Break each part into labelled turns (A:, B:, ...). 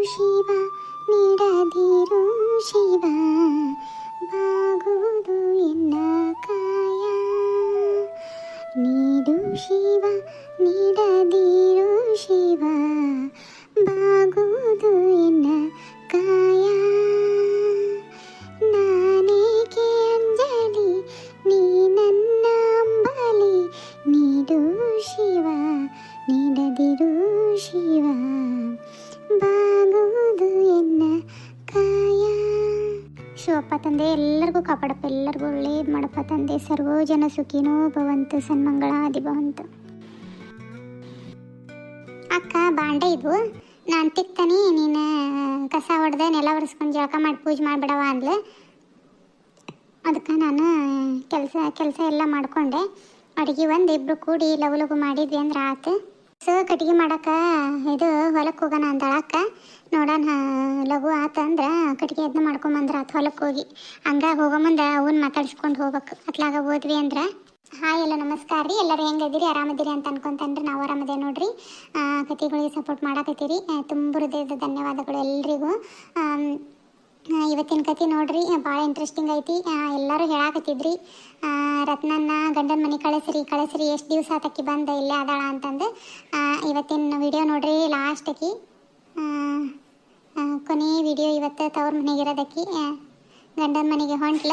A: ಶಿವ ನೀಡದಿರು ಶಿವ ಬಾಗುವುದು ಎನ್ನ ಕಾಯ ನೀಡು ಶಿವ ನೀಡದಿರು ಶಿವ ಬಾಗುವುದು ಎನ್ನ ಕಾಯ ನಾನೇಕೆ ಅಂಜಲಿ ನೀ ನನ್ನ ಅಂಬಲಿ ನೀಡು ಶಿವ ನೀಡದಿರು ಶಿವ ಬಾಗುವುದು ಎನ್ನ ಕಾಯ. ಶಿವಪ್ಪ ತಂದೆ ಎಲ್ಲರಿಗೂ ಕಾಪಾಡಪ್ಪ, ಎಲ್ಲರಿಗೂ ಒಳ್ಳೇದು ಮಾಡಪ್ಪ ತಂದೆ. ಸರ್ವೋ ಜನ ಸುಖಿನೋ ಭವಂತು, ಸನ್ಮಂಗಳಾದಿ ಭವಂತು. ಅಕ್ಕ ಬಾಂಡೆ ಇದ್ವು, ನಾನು ತಿಕ್ತಾನೆ, ನೀನು ಕಸ ಹೊಡೆದೆ ನೆಲ ಒರೆಸ್ಕೊಂಡು ಜಳಕ ಮಾಡಿ ಪೂಜೆ ಮಾಡಿಬಿಡವ ಅಂದ್ಲು. ಅದಕ್ಕೆ ನಾನು ಕೆಲಸ ಎಲ್ಲ ಮಾಡಿಕೊಂಡೆ. ಅಡುಗೆ ಒಂದಿಬ್ರು ಕೂಡಿ ಲಗು ಲಗು ಮಾಡಿದ್ವಿ ಅಂದ್ರೆ ಆತು. ಕಟ್ಟಿಗೆ ಮಾಡಕ್ಕೆ ಇದು ಹೊಲಕ್ಕೆ ಹೋಗೋಣ ಅಂದಳಕ್ಕ. ನೋಡೋಣ ಲಘು ಆತಂದ್ರೆ ಕಟ್ಟಿಗೆ ಅದನ್ನ ಮಾಡ್ಕೊಂಬಂದ್ರೆ ಆತು ಹೊಲಕ್ಕೆ ಹೋಗಿ. ಹಂಗಾಗಿ ಹೋಗೋ ಮುಂದೆ ಅವನ್ನ ಮಾತಾಡಿಸ್ಕೊಂಡು ಹೋಗ್ಬೇಕು. ಅತ್ಲಾಗ ಹೋದ್ವಿ ಅಂದ್ರೆ ಹಾಯ್ ಎಲ್ಲ ನಮಸ್ಕಾರ ರೀ. ಎಲ್ಲರೂ ಹೆಂಗದಿರಿ, ಆರಾಮದಿರಿ ಅಂತ ಅನ್ಕೊಂತಂದ್ರೆ ನಾವು ಆರಾಮದೇ ನೋಡ್ರಿ. ಕತೆಗಳಿಗೆ ಸಪೋರ್ಟ್ ಮಾಡಕತ್ತೀರಿ, ತುಂಬ ಹೃದಯದ ಧನ್ಯವಾದಗಳು ಎಲ್ರಿಗೂ. ಇವತ್ತಿನ ಕತೆ ನೋಡ್ರಿ ಭಾಳ ಇಂಟ್ರೆಸ್ಟಿಂಗ್ ಐತಿ. ಎಲ್ಲರೂ ಹೇಳಾಕತ್ತಿದ್ರಿ ರತ್ನನ್ನ ಗಂಡನ ಮನೆ ಕಳಿಸ್ರಿ ಎಷ್ಟು ದಿವಸ ಆತಕ್ಕಿ ಬಂದ ಇಲ್ಲೇ ಅದಾಳ ಅಂತಂದು. ಇವತ್ತಿನ ವಿಡಿಯೋ ನೋಡ್ರಿ ಲಾಸ್ಟಕ್ಕಿ ಕೊನೆ ವಿಡಿಯೋ. ಇವತ್ತು ತವ್ರ ಮನೆಗೆ ಇರೋದಕ್ಕಿ ಗಂಡನ ಮನೆಗೆ ಹೊಂಟ್ಲ.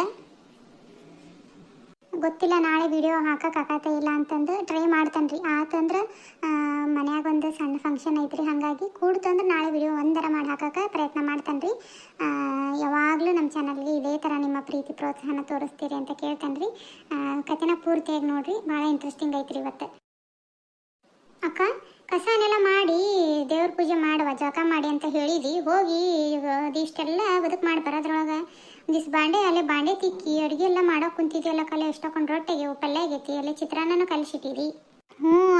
A: ಗೊತ್ತಿಲ್ಲ ನಾಳೆ ವಿಡಿಯೋ ಹಾಕಕ್ಕಾಗತ್ತೆ ಇಲ್ಲ ಅಂತಂದು ಟ್ರೈ ಮಾಡ್ತಾನೆ ರೀ. ಆತಂದ್ರೆ ಮನ್ಯಾಗ ಒಂದು ಸಣ್ಣ ಫಂಕ್ಷನ್ ಐತ್ರಿ, ಹಾಗಾಗಿ ಕೂಡ್ತಂದ್ರೆ ನಾಳೆ ವಿಡಿಯೋ ಒಂದರ ಮಾಡಿ ಹಾಕಕ್ಕೆ ಪ್ರಯತ್ನ ಮಾಡ್ತಾನೆ ರೀ. ಯಾವಾಗಲೂ ನಮ್ಮ ಚಾನಲ್ಗೆ ಇದೇ ಥರ ನಿಮ್ಮ ಪ್ರೀತಿ ಪ್ರೋತ್ಸಾಹನ ತೋರಿಸ್ತೀರಿ ಅಂತ ಕೇಳ್ತಾನೆ ರೀ. ಕತೆನ ಪೂರ್ತಿಯಾಗಿ ನೋಡ್ರಿ, ಭಾಳ ಇಂಟ್ರೆಸ್ಟಿಂಗ್ ಐತ್ರಿ ಇವತ್ತು. ಅಕ್ಕ ಕಸನೆಲ್ಲ ಮಾಡಿ ದೇವ್ರ ಪೂಜೆ ಮಾಡುವ ಜಳಕ ಮಾಡಿ ಅಂತ ಹೇಳಿದಿ, ಹೋಗಿ ಇದಿಷ್ಟೆಲ್ಲ ಬದುಕು ಮಾಡಿ ಬರೋದ್ರೊಳಗೆ ಒಂದಿಷ್ಟು ಬಾಂಡೆ ತಿಕ್ಕಿ ಅಡುಗೆ ಎಲ್ಲ ಮಾಡೋಕೆ ಕುಂತಿದ್ಯಲ್ಲ. ಕಲೆ ಎಷ್ಟೊಂದು ರೊಟ್ಟೆಗೆ ಪಲ್ಯ ಆಗೈತಿ, ಅಲ್ಲಿ ಚಿತ್ರಾನ್ನನೂ ಕಲಿಸಿಟ್ಟಿರಿ.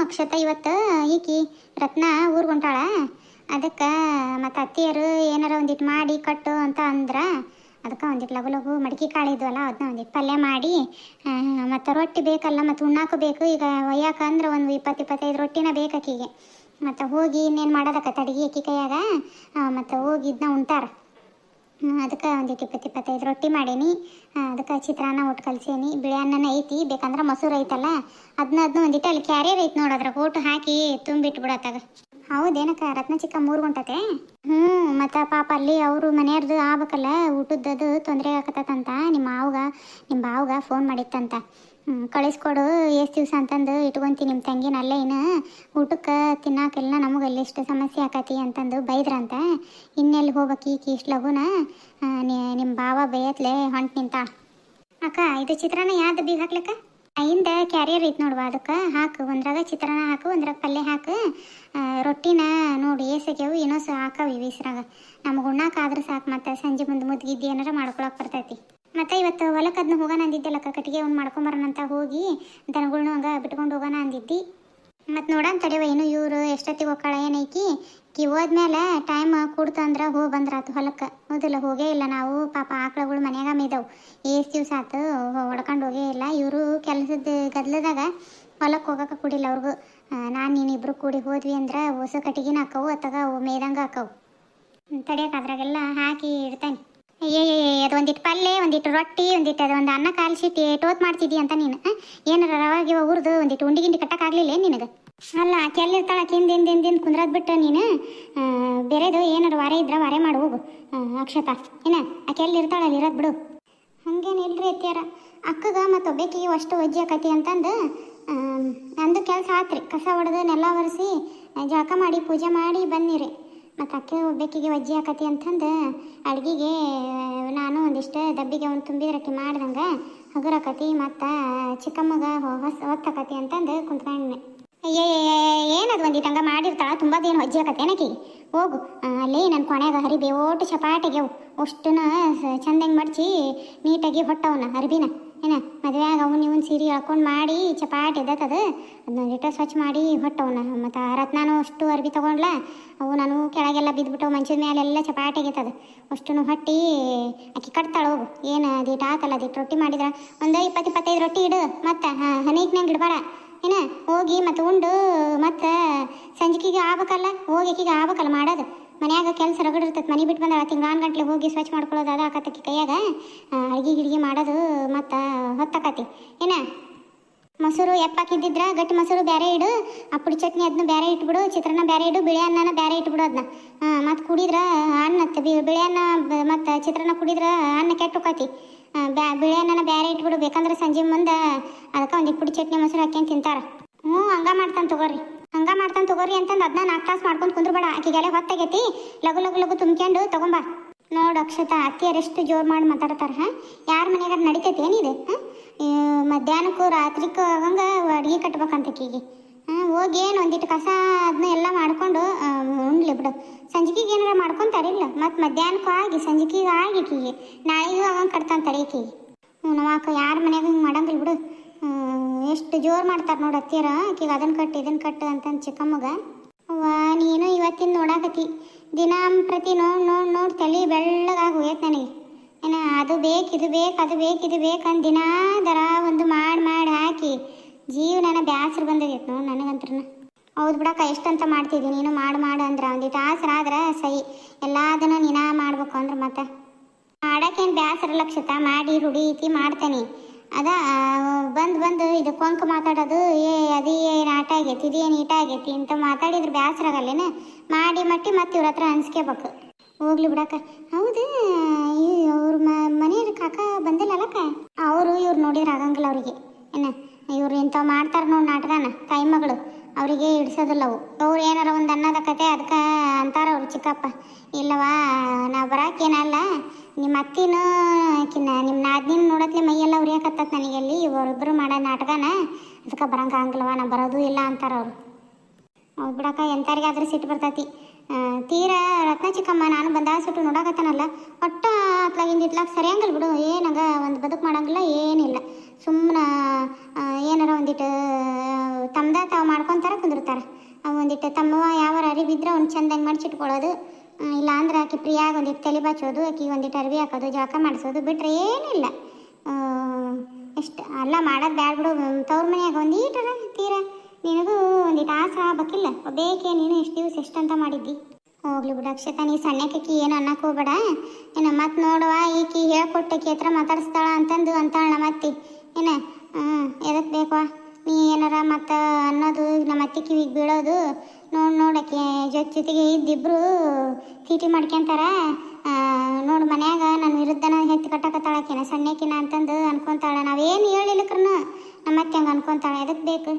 A: ಅಕ್ಷತ ಇವತ್ತು ಈಕಿ ರತ್ನ ಊರಿಗೆ ಹೊಂಟಾಳ. ಅದಕ್ಕೆ ಮತ್ತು ಅತ್ತಿಯರು ಏನಾರ ಒಂದಿಟ್ಟು ಮಾಡಿ ಕಟ್ಟು ಅಂತ ಅಂದ್ರೆ ಅದಕ್ಕೆ ಒಂದಿಟ್ಟು ಲಗು ಲಗು ಮಡಿಕೆ ಕಾಳಿದ್ವಲ್ಲ ಅದನ್ನ ಒಂದಿಟ್ಟು ಪಲ್ಯ ಮಾಡಿ, ಮತ್ತು ರೊಟ್ಟಿ ಬೇಕಲ್ಲ ಮತ್ತು ಉಣ್ಣಾಕು ಬೇಕು. ಈಗ ಒಯ್ಯಾಕ ಅಂದ್ರೆ ಒಂದು 20-25 ರೊಟ್ಟಿನ ಬೇಕಾಕಿಗೆ. ಮತ್ತು ಹೋಗಿ ಇನ್ನೇನು ಮಾಡೋದಕ್ಕೆ ಅಡುಗೆ ಅಕ್ಕಿ ಕೈಯಾಗ, ಮತ್ತು ಹೋಗಿ ಇದನ್ನ ಉಣ್ತಾರ. ಅದಕ್ಕೆ ಒಂದಿಟ್ಟು 20-25 ರೊಟ್ಟಿ ಮಾಡೀನಿ. ಅದಕ್ಕೆ ಚಿತ್ರಾನ್ನ ಒಟ್ಟು ಕಲ್ಸೀನಿ. ಬಿಳಿ ಅನ್ನನ ಐತಿ, ಬೇಕಂದ್ರೆ ಮೊಸರು ಐತಲ್ಲ ಅದನ್ನ ಒಂದಿಟ್ಟು ಅಲ್ಲಿ ಕ್ಯಾರಿಯರ್ ಐತಿ ನೋಡೋದ್ರ ಓಟು ಹಾಕಿ ತುಂಬಿಟ್ಬಿಡತ್ತಾಗ. ಹೌದೇನಕ್ಕ ರತ್ನ ಚಿಕ್ಕ 3 ಗಂಟೆ. ಮತ್ತು ಪಾಪ ಅಲ್ಲಿ ಅವರು ಮನೆಯವ್ರದ್ದು ಆಗ್ಬೇಕಲ್ಲ, ಊಟದ್ದು ತೊಂದರೆ ಆಗತ್ತಂತ ನಿಮ್ಮ ಬಾವ್ಗ ಫೋನ್ ಮಾಡಿತ್ತಂತ. ಕಳಿಸ್ಕೊಡು ಎಷ್ಟು ದಿವಸ ಅಂತಂದು ಇಟ್ಕೊಂತೀನಿ ನಿಮ್ಮ ತಂಗಿನ ಅಲ್ಲೇ ಇನ್ನು ಊಟಕ್ಕೆ ತಿನ್ನಾಕೆಲ್ಲ ನಮಗೆ ಅಲ್ಲಿ ಎಷ್ಟು ಸಮಸ್ಯೆ ಆಕತಿ ಅಂತಂದು ಬೈದ್ರಂತ. ಇನ್ನೆಲ್ಲಿ ಹೋಗ್ಬೇಕು ಈಕಿ ಇಷ್ಟು ಲಗುನ ನಿಮ್ಮ ಬಾವ ಬೈಯತ್ಲೆ ಹೊಂಟು ನಿಂತ. ಅಕ್ಕ ಇದು ಚಿತ್ರಾನ್ನ ಯಾವ್ದು ಬೀಗ ಹಾಕ್ಲಕ್ಕ? ಹಿಂದೆ ಕ್ಯಾರಿಯರ್ ಐತೆ ನೋಡುವ, ಅದಕ್ಕೆ ಹಾಕು. ಒಂದ್ರಾಗ ಚಿತ್ರಾನ್ನ ಹಾಕು, ಒಂದ್ರಾಗ ಪಲ್ಯ ಹಾಕು. ರೊಟ್ಟಿನ ನೋಡಿ ಏಸಕ್ಯವು ಇನ್ನೊಸು ಹಾಕವು ಇಸ್ರಾಗ. ನಮಗೆ ಉಣ್ಣಾಕಾದ್ರೆ ಸಾಕು, ಮತ್ತು ಸಂಜೆ ಮುಂದೆ ಮುದ್ಗಿದ್ದು ಏನಾರ ಮಾಡ್ಕೊಳಕ್ಕೆ ಬರ್ತೈತಿ. ಮತ್ತು ಇವತ್ತು ಹೊಲಕ್ಕೆ ಅದನ್ನ ಹೋಗೋಣ ಅಂದಿದ್ದೆಲ್ಲಕ್ಕ, ಕಟ್ಟಿಗೆ ಅವ್ನು ಮಾಡ್ಕೊಂಬರೋಣಂತ ಹೋಗಿ ದನಗಳ್ನು ಹಂಗೆ ಬಿಟ್ಕೊಂಡು ಹೋಗೋಣ ಅಂದಿದ್ದಿ. ಮತ್ತು ನೋಡೋಣ ತಡೆವ ಇನ್ನು ಇವರು ಎಷ್ಟೊತ್ತಿಗೆ ಹೋಗ್ಕಾಳ ಏನೈಕಿ. ಹೋದ್ಮೇಲೆ ಟೈಮ್ ಕೂಡ್ತಂದ್ರೆ ಹೋಗಿ ಬಂದ್ರಾತು ಹೊಲಕ್ಕೆ. ಹೌದಿಲ್ಲ, ಹೋಗೇ ಇಲ್ಲ ನಾವು. ಪಾಪ ಆಕಳುಗಳು ಮನ್ಯಾಗ ಮೇದವು, ಎಷ್ಟು ದಿವಸ ಆತು ಹೊಡ್ಕೊಂಡು ಹೋಗೇ ಇಲ್ಲ. ಇವರು ಕೆಲಸದ ಗದ್ಲದಾಗ ಹೊಲಕ್ಕೆ ಹೋಗೋಕೆ ಕೂಡಿಲ್ಲ ಅವ್ರಿಗೂ. ನಾನು ನೀನಿಬ್ರು ಕೂಡಿ ಹೋದ್ವಿ ಅಂದ್ರೆ ಹೊಸ ಕಟ್ಟಿಗೆನ ಹಾಕವು, ಅತ್ತಾಗ ಅವು ಮೇದಂಗೆ ಹಾಕವು. ತಡಿಯೋಕೆ ಅದ್ರಾಗೆಲ್ಲ ಹಾಕಿ ಇಡ್ತಾನೆ. ಅದು ಒಂದಿಟ್ಟು ಪಲ್ಯ, ಒಂದಿಟ್ಟು ರೊಟ್ಟಿ, ಒಂದಿಟ್ಟು ಒಂದು ಅನ್ನ ಕಾಲಿಸಿಟ್ಟು ಟೋತ್ ಮಾಡ್ತಿದ್ದಿ ಅಂತ ನೀನು. ಏನಾರ ರವಾಗಿವ ಹುರಿದು ಒಂದಿಟ್ಟು ಉಂಡಿ ಗಿಂಡಿ ಕಟ್ಟಕ್ಕಾಗಲಿಲ್ಲ ನಿನಗೆ? ಅಲ್ಲ ಕೆಲ್ಲಿರ್ತಾಳೆ ಹಿಂದಿಂದ ಕುಂದ್ರದ್ ಬಿಟ್ಟು ನೀನು ಬೇರೆದು ಏನಾರು ವಾರೆ ಇದ್ರೆ ವಾರೆ ಮಾಡಿ ಹೋಗು ಅಕ್ಷತಾ. ಏನ ಆ ಕೆಲ್ಲಿರ್ತಾಳೆ ಅಲ್ಲಿ ಇರೋದು ಬಿಡು. ಹಂಗೇನು ಇಲ್ರಿ ಅತ್ತಿಯಾರ. ಅಕ್ಕಗ ಮತ್ತು ಒಬ್ಬೇಕಿಗೆ ಅಷ್ಟು ವಜ್ಜೆ ಆಕತಿ ಅಂತಂದು ನಂದು ಕೆಲಸ ಆತ್ರಿ. ಕಸ ಹೊಡೆದು ನೆಲ ಒರೆಸಿ ಜಳಕ ಮಾಡಿ ಪೂಜೆ ಮಾಡಿ ಬನ್ನಿರಿ. ಮತ್ತು ಅಕ್ಕೆ ಒಬ್ಬೇಕಿಗೆ ವಜ್ಜೆ ಆಕತಿ ಅಂತಂದು ಅಡುಗೆಗೆ ನಾನು ಒಂದಿಷ್ಟು ಡಬ್ಬಿಗೆ ಒಂದು ತುಂಬಿದ್ರಕ್ಕಿ ಮಾಡ್ದಂಗೆ ಹಗುರಕತಿ. ಮತ್ತು ಚಿಕ್ಕಮ್ಮಗ ಹೊತ್ತಾಕತಿ ಅಂತಂದು ಕುಂತ್ಕೊಂಡೆ. ಏನದು ಒಂದಿಟ್ಟು ಹಂಗೆ ಮಾಡಿರ್ತಾಳ, ತುಂಬದೇನು ಹೊಜ್ಜೆ ಆಕತಿ ಏನಕ್ಕಿಗೆ. ಹೋಗು ಅಲ್ಲಿ ನನ್ನ ಕೊನೆಯಾಗ ಹರಿಬಿ ಓಟು ಚಪಾಟಿಗೆವು ಅಷ್ಟನ್ನ ಚಂದಂಗೆ ಮಡ್ಚಿ ನೀಟಾಗಿ ಹೊಟ್ಟವನ್ನ ಹರಿಬಿನ. ಏನ ಮದುವೆಯಾಗ ಅವನು ಇವನು ಸೀರೆ ಹಾಕೊಂಡು ಮಾಡಿ ಚಪಾಟಿ ಎದ್ದತ್ತದು ಅದನ್ನೊಂದಿಟ್ಟು ಸ್ವಚ್ಛ ಮಾಡಿ ಹೊಟ್ಟವನ್ನ. ಮತ್ತು ರತ್ನಾನು ಅಷ್ಟು ಅರ್ಬಿ ತೊಗೊಂಡ್ಲ, ಅವು ನಾನು ಕೆಳಗೆಲ್ಲ ಬಿದ್ದುಬಿಟ್ಟವು, ಮಂಚದ ಮೇಲೆಲ್ಲ ಚಪಾಟಿ ಆಗೈತದು ಅಷ್ಟನ್ನು ಹೊಟ್ಟಿ ಅಕ್ಕಿ ಕಟ್ತಾಳೆ. ಹೋಗು ಏನು ಅದೀಟು ಆತಲ್ಲ, ಅದೀಟು ರೊಟ್ಟಿ ಮಾಡಿದ್ರೆ ಒಂದು 20-25 ರೊಟ್ಟಿ ಇಡು. ಮತ್ತು ಹನೀಕ್ನಂಗೆ ಇಡಬೇಡ. ಏನ ಹೋಗಿ ಮತ್ತು ಉಂಡು ಮತ್ತು ಸಂಜಿಕೆಗೆ ಆಗ್ಬೇಕಲ್ಲ, ಹೋಗಿ ಆಕಿಗೆ ಆಗ್ಬೇಕಲ್ಲ ಮಾಡೋದು. ಮನ್ಯಾಗ ಕೆಲಸ ರಗಡ್ ಇರ್ತೈತೆ. ಮನೆ ಬಿಟ್ಟು ಬಂದಾಗ ತಿಂಗಳಾನ್ ಗಂಟ್ಲೆ ಹೋಗಿ ಸ್ವಚ್ಛ ಮಾಡ್ಕೊಳ್ಳೋದು ಅದು ಆಕತ್ತಕ್ಕಿ ಕೈಯಾಗ. ಅಡ್ಗೆ ಗಿಡ್ಗೆ ಮಾಡೋದು ಮತ್ತು ಹೊತ್ತಾಕತಿ. ಏನ ಮೊಸರು ಎಪ್ಪಾಕಿದ್ದಿದ್ರ ಗಟ್ಟಿ ಮೊಸರು ಬೇರೆ ಇಡು, ಆ ಪುಡಿ ಚಟ್ನಿ ಅದನ್ನ ಬೇರೆ ಇಟ್ಬಿಡು, ಚಿತ್ರಾನ್ನ ಬೇರೆ ಇಡು, ಬಿಳಿ ಅನ್ನನ ಬೇರೆ ಇಟ್ಬಿಡು ಅದನ್ನ. ಮತ್ತು ಕುಡಿದ್ರೆ ಅನ್ನ ಬಿಳಿ ಅನ್ನ ಮತ್ತು ಚಿತ್ರಾನ್ನ ಕುಡಿದ್ರೆ ಅನ್ನ ಕೆಟ್ಟು ಹೋಕತಿ. ಬಿಳಿ ಅನ್ನನ ಬೇರೆ ಇಟ್ಬಿಡು, ಬೇಕಂದ್ರೆ ಸಂಜೆ ಮುಂದೆ ಅದಕ್ಕೆ ಒಂದು ಪುಡಿ ಚಟ್ನಿ ಮೊಸರು ಹಾಕ್ಯಂತ ತಿಂತಾರೆ. ಹಂಗೆ ಮಾಡ್ತಾನೆ ತಗೋರಿ ಅಂತಂದು ಅದನ್ನ 4 ತಾಸು ಮಾಡ್ಕೊಂಡು ಕುಂದ್ರಬೇಡ. ಆಕಿಗೆಲ್ಲ ಹೊತ್ತಾಗೈತಿ, ಲಗು ಲಗು ಲಗು ತುಂಬ್ಕೊಂಡು ತಗೊಂಬ. ನೋಡು ಅಕ್ಷತಾ, ಅತ್ತಿಯರೆಷ್ಟು ಜೋರು ಮಾಡಿ ಮಾತಾಡ್ತಾರೆ. ಯಾರ ಮನೆಯಾಗ ನಡಿತೈತೆ ಏನಿದೆ? ಮಧ್ಯಾಹ್ನಕ್ಕೂ ರಾತ್ರಿಗೂ ಹಂಗೆ ಅಡುಗೆ ಕಟ್ಬೇಕಂತ ಆಕಿಗೆ. ಹೋಗಿ ಏನು ಒಂದಿಟ್ಟು ಕಸ ಅದನ್ನ ಎಲ್ಲ ಮಾಡ್ಕೊಂಡು ಉಣ್ಲಿ ಬಿಡು. ಸಂಜಿಕೆಗೆ ಏನಾರ ಮಾಡ್ಕೊತಾರಿಲ್ಲ, ಮತ್ತು ಮಧ್ಯಾಹ್ನಕ್ಕೂ ಆಗಿ ಸಂಜಿಕೆಗೆ ಆಗಿ ಆಕಿಗೆ ನಾಳೆಗೂ ಹಂಗೆ ಕಟ್ತಾನೆ ಆಕಿಗೆ. ನಾವಾಕ ಯಾರ ಮನ್ಯಾಗ ಹಿಂಗೆ ಮಾಡಂಗಿಲ್ಲ ಬಿಡು. ಎಷ್ಟು ಜೋರು ಮಾಡ್ತಾರೆ ನೋಡಿ ಅತ್ತಿಯರ. ಆಕಿಗೆ ಅದನ್ನು ಕಟ್ಟು ಇದನ್ನು ಕಟ್ಟು ಅಂತಂದು ಚಿಕ್ಕಮ್ಮಗ. ನೀನು ಇವತ್ತಿನ ನೋಡಾಕತಿ, ದಿನ ಪ್ರತಿ ನೋಡಿ ತಲೆ ಬೆಳ್ಳಗಾಗಿ ಹೋಯ್ತು ನನಗೆ. ಏನ ಅದು ಬೇಕು ಇದು ಬೇಕು ಅದು ಬೇಕು ಇದು ಬೇಕಂದು ದಿನ ದರ ಒಂದು ಮಾಡಿ ಹಾಕಿ ಜೀವನ ಬ್ಯಾಸರು ಬಂದೈತೆ ನೋಡಿ ನನಗಂತ್ರನ. ಹೌದು ಬಿಡಕ್ಕ, ಎಷ್ಟಂತ ಮಾಡ್ತಿದ್ದೀನಿ ನೀನು ಮಾಡು ಅಂದ್ರೆ ಒಂದಿಟ್ಟು ಆಸರ ಆದ್ರೆ ಸಹಿ. ಎಲ್ಲದನ್ನು ನೀನ ಮಾಡ್ಬೇಕು ಅಂದ್ರೆ ಮತ್ತೆ ಮಾಡೋಕ್ಕೇನು ಬ್ಯಾಸರ ಲಕ್ಷತ ಮಾಡಿ ರೂಢೀತಿ ಮಾಡ್ತೇನೆ. ಅದ ಬಂದು ಇದು ಕೊಂಕ ಮಾತಾಡೋದು, ಅದು ಏನು ಆಟ ಆಗೈತಿ ಇದು ಏನು ಈಟ ಆಗೈತಿ ಅಂತ ಮಾತಾಡಿದ್ರೆ ಬ್ಯಾಸರ ಆಗಲ್ಲೇನ. ಮಾಡಿ ಮಟ್ಟಿ ಮತ್ತೆ ಇವ್ರ ಹತ್ರ ಅನ್ಸ್ಕೋಬೇಕು. ಹೋಗ್ಲಿ ಬಿಡಕ್ಕ. ಹೌದು, ಅವ್ರ ಮನೆಯವ್ರ ಕಾಕ ಬಂದಿಲ್ಲಲ್ಲಕ್ಕ? ಇವ್ರು ನೋಡಿದ್ರೆ ಆಗಂಗಿಲ್ಲ ಅವ್ರಿಗೆ. ಏನ ಇವ್ರು ಇಂಥವು ಮಾಡ್ತಾರೆ ನೋಡಿ ನಾಟಕನ, ತಾಯಿ ಮಗಳು ಅವರಿಗೆ ಹಿಡ್ಸೋದಿಲ್ಲ ಅವು. ಅವ್ರು ಏನಾರ ಒಂದು ಅನ್ನದ ಕತೆ ಅದಕ್ಕೆ ಅಂತಾರ ಅವ್ರು ಚಿಕ್ಕಪ್ಪ. ಇಲ್ಲವಾ ನಾ ಬರಾಕೇನಲ್ಲ, ನಿಮ್ಮ ಅತ್ತಿನೂ ನಿಮ್ಮ ನಾದಿನ ನೋಡತ್ಲೆ ಮೈಯೆಲ್ಲ ಉರಿಯಾಕತ್ತ ನನಗೆ. ಅಲ್ಲಿ ಇವರಿಬ್ಬರು ಮಾಡೋ ನಾಟಕನ ಅದಕ್ಕೆ ಬರಂಗಾಗಂಗಿಲ್ಲವ, ನಾ ಬರೋದು ಇಲ್ಲ ಅಂತಾರ ಅವರು. ಹೌದು ಬಿಡಕ್ಕ, ಎಂಥವ್ರಿಗಾದ್ರೂ ಸಿಟ್ಟು ಬರ್ತೈತಿ. ತೀರಾ ರತ್ನ ಚಿಕ್ಕಮ್ಮ ನಾನು ಬಂದಾಗ ಸುಟ್ಟು ನೋಡಕತ್ತಾನಲ್ಲ, ಒಟ್ಟು ಅತ್ಲಾಗಿಂದ ಇಟ್ಲಾಗ ಸರಿಯಂಗಿಲ್ಲ ಬಿಡು. ಏನಂಗ ಒಂದು ಬದುಕು ಮಾಡಂಗಿಲ್ಲ, ಏನಿಲ್ಲ. ಸುಮ್ಮನೆ ಏನಾರ ಒಂದಿಟ್ಟು ತಾವು ಮಾಡ್ಕೊತಾರೆ ಕುಂದಿರ್ತಾರೆ. ಅವು ಒಂದಿಟ್ಟು ತಮ್ಮವ ಯಾವಾರ ಅರಿಬಿದ್ರೆ ಅವ್ನು ಚಂದಂಗೆ ಮಡ್ಚಿಟ್ಕೊಳ್ಳೋದು. ಇಲ್ಲ ಅಂದ್ರೆ ಆಕೆ ಪ್ರಿಯಾಗ ಒಂದಿಟ್ಟು ತಲೆ ಬಾಚೋದು, ಆಕೆಗೆ ಒಂದಿಟ್ಟು ಅರಿವಿ ಹಾಕೋದು, ಜಳಕ ಮಾಡಿಸೋದು ಬಿಟ್ರೆ ಏನಿಲ್ಲ. ಎಷ್ಟು ಅಲ್ಲ ಮಾಡೋದು ಬ್ಯಾಡ ಬಿಡು. ತವ್ರ ಮನೆಯಾಗ ಒಂದೀಟರ ತೀರಾ ನಿನಗೂ ಒಂದಿಟ್ಟು ಆಸರ ಆಗ್ಬೇಕಿಲ್ಲ. ಬೇಕೇ ನೀನು ಎಷ್ಟು ದಿವಸ ಎಷ್ಟಂತ ಮಾಡಿದ್ದಿ. ಹೋಗ್ಲಿ ಬಿಡು ಅಕ್ಷತಾ, ನೀ ಸಣ್ಣಕ್ಕಿ ಏನು ಅನ್ನಕ್ಕೆ ಹೋಗ್ಬೇಡ. ಏನ ಮತ್ತೆ ನೋಡುವ ಈಕಿ ಹೇಳ್ಕೊಟ್ಟಕಿ ಹತ್ರ ಮಾತಾಡಿಸ್ತಾಳ ಅಂತಂದು ಅಂತಾಳ ನಮ್ಮತ್ತಿ. ಏನ ಎದಕ್ಕೆ ಬೇಕವಾ ನೀ ಏನಾರ ಮತ್ತು ಅನ್ನೋದು ನಮ್ಮ ಅತ್ತಿ ಕಿವಿಗೆ ಬೀಳೋದು ನೋಡಕ್ಕೆ ಜೊತೆಗೆ ಇದ್ದಿಬ್ರು ತೀಟಿ ಮಾಡ್ಕೊಂತಾರ. ನೋಡು ಮನ್ಯಾಗ ನನ್ನ ವಿರುದ್ಧನ ಹೆತ್ತಿ ಕಟ್ಟಕತ್ತಾಳಕಿನ ಸಣ್ಣಕಿನ ಅಂತಂದು ಅನ್ಕೊತಾಳ. ನಾವೇನು ಹೇಳಿಲ್ಲಕ್ರನು ನಮ್ಮ ಅತ್ತೆ ಹಂಗೆ ಅನ್ಕೊತಾಳ. ಎದಕ್ಕೆ ಬೇಕು?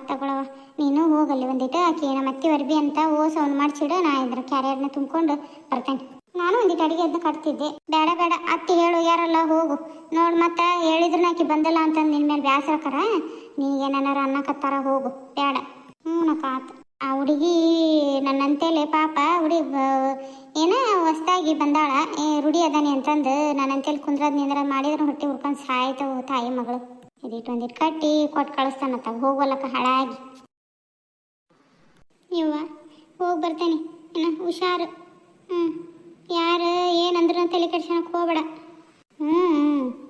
A: ತಗೊಳವ ನೀನು ಹೋಗಲ್ಲಿ ಒಂದಿಟ್ಟು ಆಕೆ ನಮ್ಮ ಅತ್ತಿ ವರ್ಬಿ ಅಂತ ಸೌಂಡ್ ಮಾಡಿಸಿಡು. ನಾ ಇದ್ರ ಕ್ಯಾರಿಯರ್ನ ತುಂಬ್ಕೊಂಡು ಬರ್ತೇನೆ. ನಾನು ಒಂದಿಟ್ಟು ಅಡುಗೆ ಅದನ್ನ ಕಟ್ತಿದ್ದೆ. ಬೇಡ ಅತ್ತಿ ಹೇಳು ಯಾರಲ್ಲ ಹೋಗು. ನೋಡಿ ಮತ್ತೆ ಹೇಳಿದ್ರೆ ಆಕೆ ಬಂದಿಲ್ಲ ಅಂತಂದು ನಿನ್ನ ಮೇಲೆ ಬ್ಯಾಸರಕ್ಕಾರ ನೀನೇನಾರ ಅನ್ನಕತ್ತಾರ ಹೋಗು. ಬೇಡ ನಕಾತ. ಆ ಹುಡುಗಿ ನನ್ನಂತೇಲೆ ಪಾಪ ಏನೋ ಹೊಸ್ದಾಗಿ ಬಂದಾಳ, ರೂಢಿ ಅದಾನೆ ಅಂತಂದು ನನ್ನಂತೇಲಿ ಕುಂದ್ರದ್ ನಿಂದ್ರ ಮಾಡಿದ್ರೆ ಹೊಟ್ಟೆ ಹುಡ್ಕೊಂಡು ಸಾಯ್ತವು ತಾಯಿ ಮಗಳು. ಒಂದಿಟ್ಟು ಕಟ್ಟಿ ಕೊಟ್ಟು ಕಳಿಸ್ತಾನತ್ತ. ಹೋಗಲ್ಲಕ್ಕ ಹಾಳಾಗಿ. ಇವ್ವ ಹೋಗಿ ಬರ್ತೇನೆ. ಹುಷಾರು. ಯಾರು ಏನಂದ್ರೂ ತಲೆ ಕೆಡ್ಸೋಣಕ್ಕೆ ಹೋಗ್ಬೇಡ.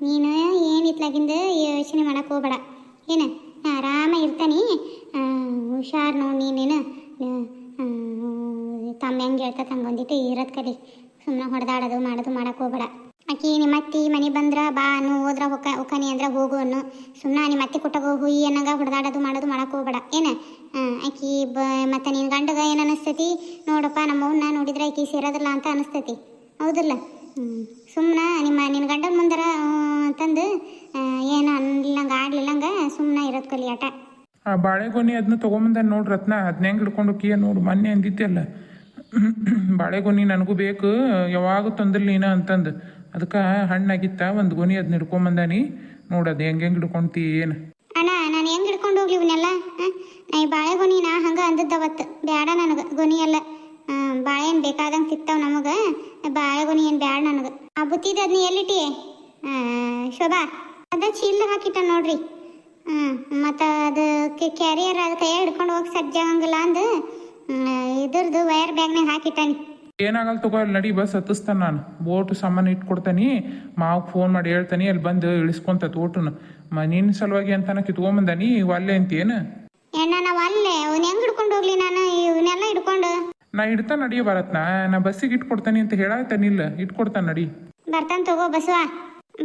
A: ನೀನು ಏನಿತ್ಲಾಗಿಂದ ಯೋಚನೆ ಮಾಡಕ್ಕೆ ಹೋಗ್ಬೇಡ. ಏನು ಆರಾಮ ಇರ್ತಾನೆ. ಹುಷಾರು ನೋಡಿ ನೀನೇನು ತಮ್ಮ ಹೆಂಗೆ ಹೇಳ್ತದೆ ಹಂಗೆ ಒಂದಿಟ್ಟು ಇರೋದು ಕಲಿ. ಸುಮ್ಮನೆ ಹೊಡೆದಾಡೋದು ಮಾಡಕ್ಕೆ ಹೋಗ್ಬೇಡ. ಆಕಿ ನಿಮ್ಮ ಅತ್ತಿ ಮನೆ ಬಂದ್ರೆ ಬಾ ಅನ್ನು, ಹೋದ್ರೆ ಹೊಕ್ಕನಿ ಅಂದ್ರೆ ಹೋಗು ಅನ್ನು. ಸುಮ್ಮನೆ ನಿಮ್ಮ ಅತ್ತಿ ಕೊಟ್ಟಾಗ ಹುಯಿ ಅನ್ನಂಗ ಹೊಡೆದಾಡೋದು ಮಾಡಕ್ಕೆ ಹೋಗ್ಬೇಡ. ಏನು ಆಕಿ ಮತ್ತು ನಿನ್ನ ಗಂಡಗ ಏನು ಅನ್ನಿಸ್ತೈತಿ ನೋಡಪ್ಪ, ನಮ್ಮವನ್ನ ನೋಡಿದ್ರೆ ಆಕಿ ಸೇರೋದಿಲ್ಲ ಅಂತ ಅನ್ನಿಸ್ತೈತಿ. ಹೌದಿಲ್ಲ? ಸುಮ್ಮನೆ ನಿನ್ನ ಗಂಡನ ಮುಂದರ ಅಂತಂದು ಏನು ಅನ್ನಲಿಲ್ಲಂಗೆ ಆಡ್ಲಿಲ್ಲಂಗೆ ಸುಮ್ಮನೆ ಇರೋದು ಕಲಿ ಆಟ.
B: ಆ ಬಾಳೆಗೊನೆ ಅದನ್ನ ತೊಗೊಂಬಂದ ನೋಡ್ರಿ ರತ್ನ, ಅದನ್ನ ಹೆಂಗೆ ಹಿಡ್ಕೊಂಡು ಹೋಗಿಯ ನೋಡು. ಮೊನ್ನೆ ಅಂದಿದ್ದೆಲ್ಲ ಬಾಳೆಗೊನೆ ನನಗೂ ಬೇಕು ಯಾವಾಗ ತಂದಿಲ್ಲ ನೀನ ಅಂತಂದು. ಅದಕ್ಕೆ ಹಣ್ಣಾಗಿತ್ತ ಒಂದು ಗೊನೆ ಅದನ್ನ ಹಿಡ್ಕೊಂಬಂದಾನಿ ನೋಡು. ಅದು ಹೆಂಗೆ ಹಿಡ್ಕೊಂತಿ ಏನು
A: ಅಣ್ಣ? ನಾನು ಹೆಂಗೆ ಹಿಡ್ಕೊಂಡು ಹೋಗ್ಲಿ ಇವನ್ನೆಲ್ಲ? ನಾ ಈ ಬಾಳೆಗೊನೆ ನಾ ಹಂಗೆ ಅಂದದ್ದವತ್ತು. ಬೇಡ ನನಗೆ ಗೊನೆ ಎಲ್ಲ. ಬಾಳೆಹಣ್ಣು ಬೇಕಾದಂಗೆ ಸಿಗ್ತಾವೆ ನಮಗೆ. ಬಾಳೆಗೊನೆ ಏನು ಬೇಡ ನನಗೆ. ಆ ಬುತ್ತಿದ ಅದನ್ನ ಎಲ್ಲಿಟ್ಟಿ ಶೋಭಾ? ಅದ ಚೀಲ ಹಾಕಿಟ್ಟ ನೋಡ್ರಿ. ಮತ್ತು ಅದು ಕ್ಯಾರಿಯರ್ ಅದು ಕೈಯಾಗ ಹಿಡ್ಕೊಂಡು ಹೋಗಿ ಸಜ್ಜಾಗಂಗಿಲ್ಲ ಅಂದು ಇದ್ರದ್ದು ವಯರ್ ಬ್ಯಾಗ್ನಾಗ ಹಾಕಿಟ್ಟಾನಿ.
B: ಏನಾಗಲ್ಲ ತಗೋ, ಅಲ್ಲಿ ನಡಿ, ಬಸ್ ಹತ್ತಿಸ್ತಾನೆ ನಾನು. ಓಟು ಸಾಮಾನು ಇಟ್ಕೊಡ್ತಾನೆ, ಮಾವ್ಗೆ ಫೋನ್ ಮಾಡಿ ಹೇಳ್ತಾನೆ, ಅಲ್ಲಿ ಬಂದು ಇಳಿಸ್ಕೊಂತ ಓಟುನ. ನಿನ್ನ ಸಲುವಾಗಿ ಅಂತಾನೆ ಕಿತ್ಕೊಂಬಂದಾನಿ, ಅಲ್ಲೇ ಅಂತೇನು?
A: ಎಣ್ಣ ನಾವು ಅಲ್ಲೇ ಅವ್ನು ಹೆಂಗೆ ಹಿಡ್ಕೊಂಡು ಹೋಗ್ಲಿ ನಾನು ಇವನ್ನೆಲ್ಲ ಹಿಡ್ಕೊಂಡು?
B: ನಾ ಇಡ್ತಾನೆ ನಡಿಯ ಬರತ್ನಾ, ನಾ ಬಸ್ಸಿಗೆ ಇಟ್ಕೊಡ್ತಾನೆ ಅಂತ ಹೇಳಾಯ್ತಾನಿಲ್ಲ, ಇಟ್ಕೊಡ್ತಾನೆ ನಡಿ.
A: ಬರ್ತಾನೆ ತಗೋ ಬಸವ,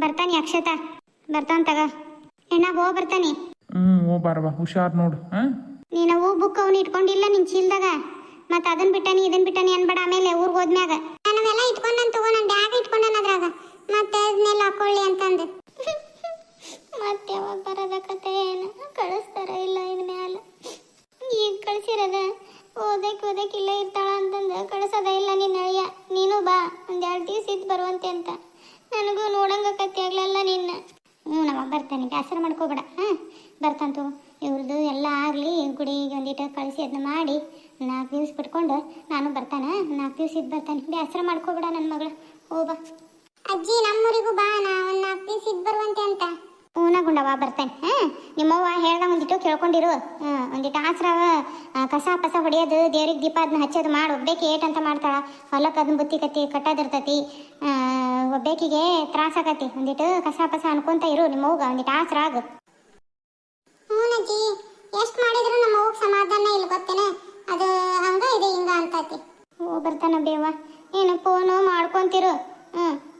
A: ಬರ್ತಾನೆ ಅಕ್ಷತಾ, ಬರ್ತಾನೆ ತಗ ಎಣ್ಣ ಹೋಗಿ ಬರ್ತಾನೆ.
B: ಓ ಬಾರವಾ, ಹುಷಾರ್ ನೋಡು.
A: ನೀನು ಹೂ ಬುಕ್ ಅವ್ನು ಇಟ್ಕೊಂಡಿಲ್ಲ ನಿನ್ ಚೀಲ್ದಾಗ, ಮತ್ತೆ ಅದನ್ನ ಬಿಟ್ಟಾನಿ ಇದನ್ನ ಬಿಟ್ಟಾನಿ ಅನ್ಬೇಡ. ಆಮೇಲೆ ಊರಿಗೆ ಹೋದ್ಮ್ಯಾಗ ನಾನೆಲ್ಲ ಇಟ್ಕೊಂಡನ್ ತಗೋ, ನನ್ನ ಬ್ಯಾಗ್ ಇಟ್ಕೊಂಡನ್ ಅದ್ರಾಗ, ಮತ್ತೆ ಅದನ್ನೆಲ್ಲ ಹಾಕೊಳ್ಳಿ ಅಂತಂದು. ಮತ್ತೆ ಯಾವಾಗ ಬರೋದ ಕತೆ ಏನು, ಕಳಿಸ್ತಾರ ಇಲ್ಲ ಇನ್ ಮ್ಯಾಲ. ಈಗ ಕಳಿಸಿರದ ಓದಕ್ಕೆ ಇಲ್ಲೇ ಇರ್ತಾಳ ಅಂತಂದು ಕಳಿಸೋದ ಇಲ್ಲ. ನಿನ್ನ ಅಳಿಯ ನೀನು ಬಾ, ಒಂದೆರಡು ದಿವಸ ಇದ್ದು ಬರುವಂತೆ ಅಂತ. ನನಗೂ ನೋಡಂಗಕತ್ತಿ ಆಗ್ಲಲ್ಲ ನಿನ್ನ. ನಾವು ಬರ್ತಾನೆ, ಬೇಸರ ಮಾಡ್ಕೋಬೇಡ. ಬರ್ತಂತು ಇವ್ರದ್ದು ಎಲ್ಲ ಆಗಲಿ, ಗುಡಿಗೆ ಒಂದಿಟ್ಟು ಕಳಿಸಿ ಅದನ್ನ ಮಾಡಿ 4 ದಿವಸ ಬಿಟ್ಕೊಂಡು ನಾನು ಬರ್ತಾನೆ. 4 ದಿವಸ ಇದ್ದು ಬರ್ತಾನೆ, ಬೇಸರ ಮಾಡ್ಕೋಬೇಡ ನನ್ನ ಮಗಳು. ಹೋಗ್ಬಾ ಅಜ್ಜಿ, ನಮ್ಮೂರಿಗೂ ಬಾ, ನಾ ಒಂದು 4 ದಿವಸ ಇದ್ದು ಬರುವಂತೆ ಅಂತ. ಗುಂಡವ ಬರ್ತಾನೆ. ನಿಮ್ಮವ್ವ ಹೇಳ್ದಂಗೆ ಒಂದಿಟ್ಟು ಕೇಳ್ಕೊಂಡಿರು. ಒಂದಿಟ್ಟು ಆಸರ ಕಸ ಪಸ ಹೊಡೆಯೋದು, ದೇವ್ರಿಗೆ ದೀಪ ಅದನ್ನ ಹಚ್ಚೋದು ಮಾಡಿ. ಒಬ್ಬೇಕಿ ಏಟಂತ ಮಾಡ್ತಾಳ, ಹೊಲಕ್ಕೆ ಅದನ್ನ ಬುತ್ತಿ ಕತ್ತಿ ಕಟ್ಟೋದಿರ್ತೈತಿ. ಒಬ್ಬೇಕಿಗೆ ತ್ರಾಸಾಗತಿ. ಒಂದಿಟ್ಟು ಕಸ ಪಸ ಅನ್ಕೊಂತ ಇರು, ನಿಮ್ಮವ್ಗ ಒಂದಿಟ್ಟು ಆಸರ ಆಗು. ಹ್ಞೂನಜ್ಜಿ, ಎಷ್ಟು ಮಾಡಿದ್ರು ನಮ್ಮ ಅವ್ಗೆ ಸಮಾಧಾನ ಇಲ್ಲ ಗೊತ್ತೇನೆ, ಅದು ಹಂಗ ಇದೆ ಹಿಂಗ ಅಂತೈತಿ. ಬರ್ತಾನ ಬೇವ, ಏನು ಫೋನು ಮಾಡ್ಕೊಂತಿರು.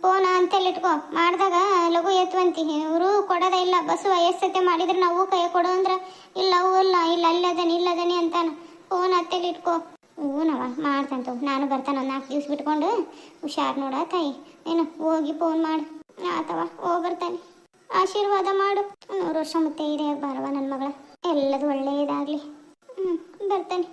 A: ಫೋನ್ ಅಂತೇಳಿ ಇಟ್ಕೋ, ಮಾಡಿದಾಗ ಲಘು ಎತ್ತುವಂತಿ. ಇವರು ಕೊಡೋದ ಇಲ್ಲ, ಬಸ್ಸು ವಯಸ್ಸತೆ ಮಾಡಿದ್ರೆ ನಾವು ಕೈ ಕೊಡು ಅಂದ್ರೆ ಇಲ್ಲ ಅವು ಇಲ್ಲ ಇಲ್ಲ ಅಲ್ಲದನಿ ಇಲ್ಲದನಿ ಅಂತಾನ. ಫೋನ್ ಹತ್ತೇಲಿ ಇಟ್ಕೋ. ಹೂನವ ಮಾಡ್ತಂತ, ನಾನು ಬರ್ತಾನೆ. ಒಂದು 4 ದಿವಸ ಬಿಟ್ಕೊಂಡು ಹುಷಾರು ನೋಡ ತಾಯಿ. ಏನು ಹೋಗಿ ಫೋನ್ ಮಾಡು. ಆತವ ಹೋಗಿ ಬರ್ತಾನೆ. ಆಶೀರ್ವಾದ ಮಾಡು. 100 ವರ್ಷ ಮುತ್ತೆ ಇದೆ ಬಾರವ ನನ್ನ ಮಗಳ, ಎಲ್ಲದು ಒಳ್ಳೆಯದಾಗಲಿ. ಬರ್ತಾನೆ.